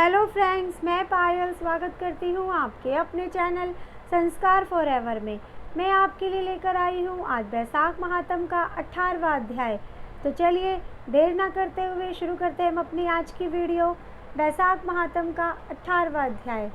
Hello friends, मैं पायल स्वागत करती हूँ आपके अपने चैनल संस्कार फॉरएवर में। मैं आपके लिए लेकर आई हूँ आज बैसाख महात्म का 18वां अध्याय। तो चलिए देर ना करते हुए शुरू करते हैं हम अपनी आज की वीडियो। बैसाख महात्म का 18वां अध्याय।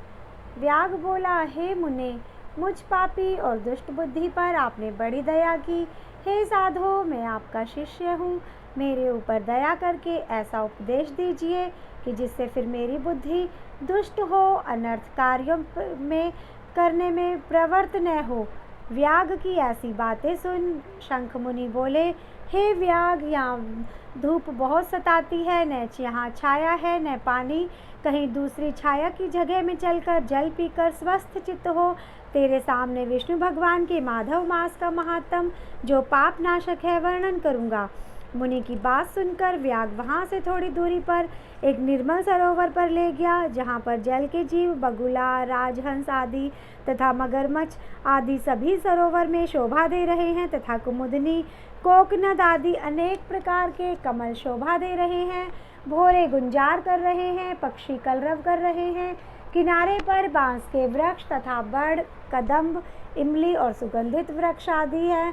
व्याग बोला, हे मुने, मुझ पापी और दुष्ट बुद्धि पर आपने बड़ी दया की। हे साधो, मैं आपका शिष्य हूँ, मेरे ऊपर दया करके ऐसा उपदेश दीजिए कि जिससे फिर मेरी बुद्धि दुष्ट हो, अनर्थ कार्यों में करने में प्रवृत्त न हो। व्याग की ऐसी बातें सुन शंख मुनि बोले, हे व्याग, यहाँ धूप बहुत सताती है, न यहाँ छाया है न पानी। कहीं दूसरी छाया की जगह में चलकर जल पीकर स्वस्थ चित्त हो। तेरे सामने विष्णु भगवान के माधव मास का महात्म जो पाप नाशक है वर्णन करूँगा। मुनि की बात सुनकर व्याग वहाँ से थोड़ी दूरी पर एक निर्मल सरोवर पर ले गया, जहाँ पर जल के जीव बगुला, राजहंस आदि तथा मगरमच्छ आदि सभी सरोवर में शोभा दे रहे हैं तथा कुमुदनी, कोकनद आदि अनेक प्रकार के कमल शोभा दे रहे हैं। भोरे गुंजार कर रहे हैं, पक्षी कलरव कर रहे हैं। किनारे पर बांस के वृक्ष तथा बड़, कदम्ब, इमली और सुगंधित वृक्ष आदि हैं,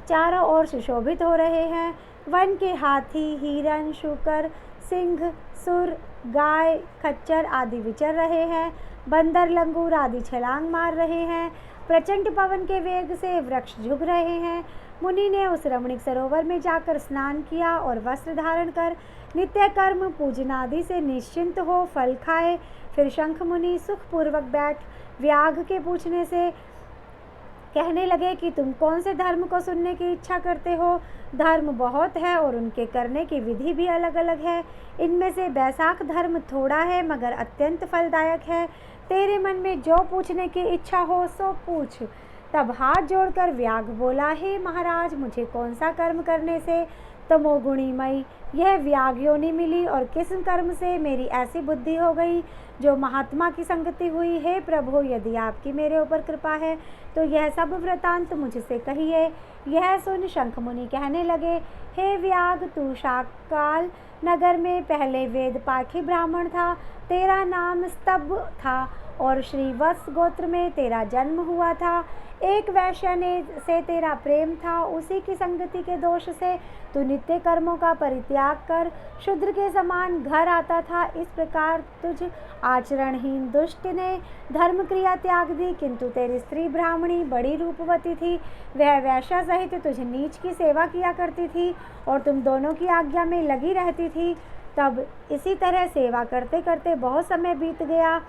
चारों ओर सुशोभित हो रहे हैं। वन के हाथी, हिरण, शूकर, सिंह, सुर, गाय, खच्चर आदि विचर रहे हैं। बंदर, लंगूर आदि छलांग मार रहे हैं। प्रचंड पवन के वेग से वृक्ष झुक रहे हैं। मुनि ने उस रमणीक सरोवर में जाकर स्नान किया और वस्त्र धारण कर नित्य कर्म पूजनादि से निश्चिंत हो फल खाए। फिर शंख मुनि सुखपूर्वक बैठ व्याग के पूछने से कहने लगे कि तुम कौन से धर्म को सुनने की इच्छा करते हो। धर्म बहुत है और उनके करने की विधि भी अलग अलग है। इनमें से बैसाख धर्म थोड़ा है मगर अत्यंत फलदायक है। तेरे मन में जो पूछने की इच्छा हो सो पूछ। तब हाथ जोड़कर व्याग बोला, हे महाराज, मुझे कौन सा कर्म करने से तमोगुणीमयी यह व्याग योनि मिली और किस कर्म से मेरी ऐसी बुद्धि हो गई जो महात्मा की संगति हुई। हे प्रभु, यदि आपकी मेरे ऊपर कृपा है तो यह सब वृतांत मुझसे कहिए। यह सुन शंख मुनि कहने लगे, हे व्याग, तू शाकाल नगर में पहले वेद पाठी ब्राह्मण था। तेरा नाम स्तब्ध था और श्रीवत्स गोत्र में तेरा जन्म हुआ था। एक वैश्य ने से तेरा प्रेम था, उसी की संगति के दोष से तू नित्य कर्मों का परित्याग कर शूद्र के समान घर आता था। इस प्रकार तुझ आचरणहीन दुष्ट ने धर्म क्रिया त्याग दी, किंतु तेरी स्त्री ब्राह्मणी बड़ी रूपवती थी। वह वैश्य सहित तुझ नीच की सेवा किया करती थी और तुम दोनों की आज्ञा में लगी रहती थी। तब इसी तरह सेवा करते करते बहुत समय बीत गया।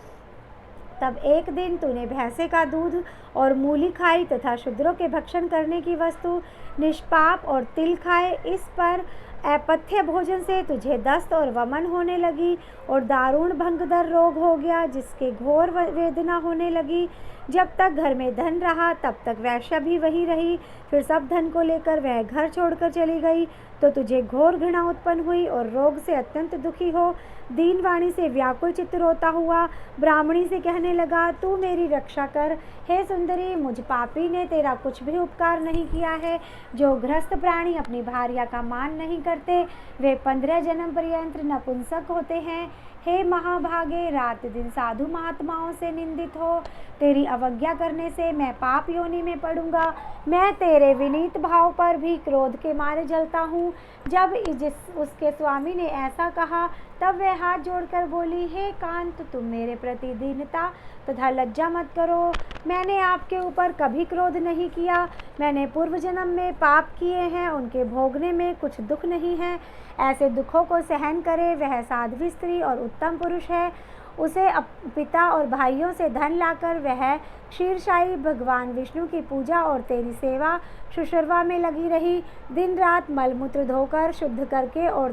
तब एक दिन तूने भैंसे का दूध और मूली खाई तथा शूद्रों के भक्षण करने की वस्तु निष्पाप और तिल खाए। इस पर अपथ्य भोजन से तुझे दस्त और वमन होने लगी और दारुण भंगदर रोग हो गया, जिसके घोर वेदना होने लगी। जब तक घर में धन रहा तब तक वैश्य भी वही रही। फिर सब धन को लेकर वह घर छोड़कर चली गई तो तुझे घोर घृणा उत्पन्न हुई और रोग से अत्यंत दुखी हो दीन वाणी से व्याकुल चित्त रोता हुआ ब्राह्मणी से कहने लगा, तू मेरी रक्षा कर। हे सुंदरी, मुझ पापी ने तेरा कुछ भी उपकार नहीं किया है। जो गृहस्थ प्राणी अपनी भार्या का मान नहीं करते वे 15 जन्म पर्यंत नपुंसक होते हैं। हे महाभागे, रात दिन साधु महात्माओं से निंदित हो। तेरी अवज्ञा करने से मैं पाप योनि में पड़ूंगा। मैं तेरे विनीत भाव पर भी क्रोध के मारे जलता हूँ। जब उसके स्वामी ने ऐसा कहा तब वह हाथ जोड़कर बोली, हे कांत, तुम मेरे प्रति दीनता तथा लज्जा मत करो। मैंने आपके ऊपर कभी क्रोध नहीं किया। मैंने पूर्व जन्म में पाप किए हैं, उनके भोगने में कुछ दुख नहीं है। ऐसे दुखों को सहन करे वह साध्वी स्त्री और उत्तम पुरुष है। उसे पिता और भाइयों से धन लाकर वह क्षीरशायी भगवान विष्णु की पूजा और तेरी सेवा शुश्रूषा में लगी रही। दिन रात मलमूत्र धोकर शुद्ध करके और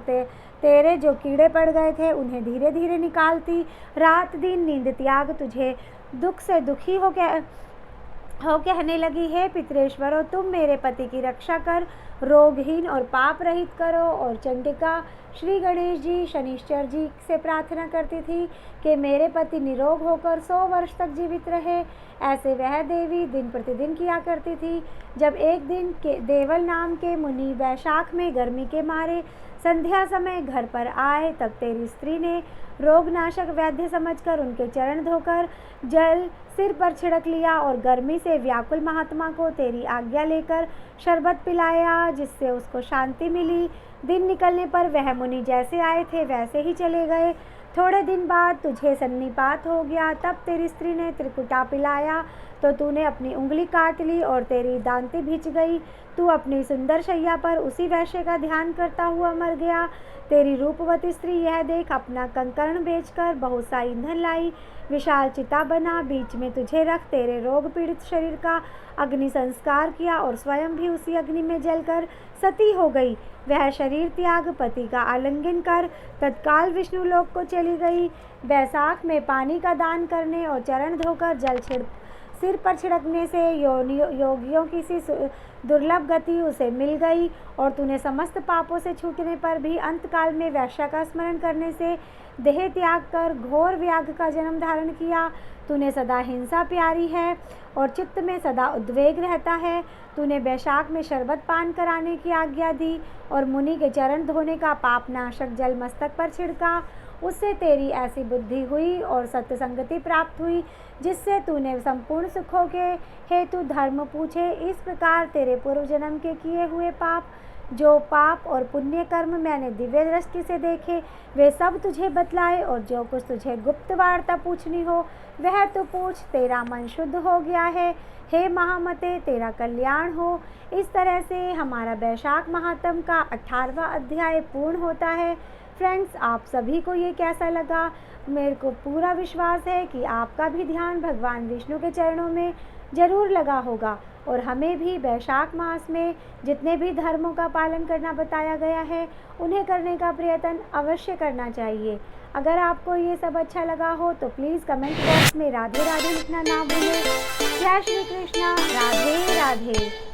तेरे जो कीड़े पड़ गए थे उन्हें धीरे धीरे निकालती। रात दिन नींद त्याग तुझे दुख से दुखी हो कहने लगी, हे पितरेश्वरों, तुम मेरे पति की रक्षा कर रोगहीन और पाप रहित करो। और चंडिका श्री गणेश जी, शनिश्चर जी से प्रार्थना करती थी कि मेरे पति निरोग होकर 100 वर्ष तक जीवित रहे। ऐसे वह देवी दिन प्रतिदिन किया करती थी। जब एक दिन के देवल नाम के मुनि बैसाख में गर्मी के मारे संध्या समय घर पर आए तब तेरी स्त्री ने रोगनाशक वैद्य समझकर उनके चरण धोकर जल सिर पर छिड़क लिया और गर्मी से व्याकुल महात्मा को तेरी आज्ञा लेकर शरबत पिलाया, जिससे उसको शांति मिली। दिन निकलने पर वह मुनि जैसे आए थे वैसे ही चले गए। थोड़े दिन बाद तुझे सन्निपात हो गया, तब तेरी स्त्री ने त्रिकुटा पिलाया तो तूने अपनी उंगली काट ली और तेरी दांती भिज गई। तू अपनी सुंदर शैया पर उसी वैश्य का ध्यान करता हुआ मर गया। तेरी रूपवती स्त्री यह देख अपना कंकर्ण बेचकर बहुत सा ईंधन लाई, विशाल चिता बना, बीच में तुझे रख तेरे रोग पीड़ित शरीर का अग्नि संस्कार किया और स्वयं भी उसी अग्नि में जलकर सती हो गई। वह शरीर त्याग पति का आलिंगन कर तत्काल विष्णु लोक को चली गई। बैसाख में पानी का दान करने और चरण धोकर जल सिर पर छिड़कने से योगियों की सी दुर्लभ गति उसे मिल गई और तूने समस्त पापों से छूटने पर भी अंतकाल में वैश्या का स्मरण करने से देह त्याग कर घोर व्याघ का जन्म धारण किया। तूने सदा हिंसा प्यारी है और चित्त में सदा उद्वेग रहता है। तूने बैशाख में शरबत पान कराने की आज्ञा दी और मुनि के चरण धोने का पापनाशक जल मस्तक पर छिड़का। उससे तेरी ऐसी बुद्धि हुई और सत्य संगति प्राप्त हुई, जिससे तूने संपूर्ण सुखों के हेतु धर्म पूछे। इस प्रकार तेरे पूर्व जन्म के किए हुए जो पाप और पुण्य कर्म मैंने दिव्य दृष्टि से देखे, वे सब तुझे बतलाए, और जो कुछ तुझे गुप्त वार्ता पूछनी हो वह तू पूछ। तेरा मन शुद्ध हो गया है। हे महामते, तेरा कल्याण हो। इस तरह से हमारा बैशाख महात्म का 18वां अध्याय पूर्ण होता है। फ्रेंड्स, आप सभी को ये कैसा लगा? मेरे को पूरा विश्वास है कि आपका भी ध्यान भगवान विष्णु के चरणों में जरूर लगा होगा और हमें भी बैशाख मास में जितने भी धर्मों का पालन करना बताया गया है उन्हें करने का प्रयत्न अवश्य करना चाहिए। अगर आपको ये सब अच्छा लगा हो तो प्लीज़ कमेंट बॉक्स में राधे राधे लिखना ना भूलें। जय श्री कृष्णा। राधे राधे।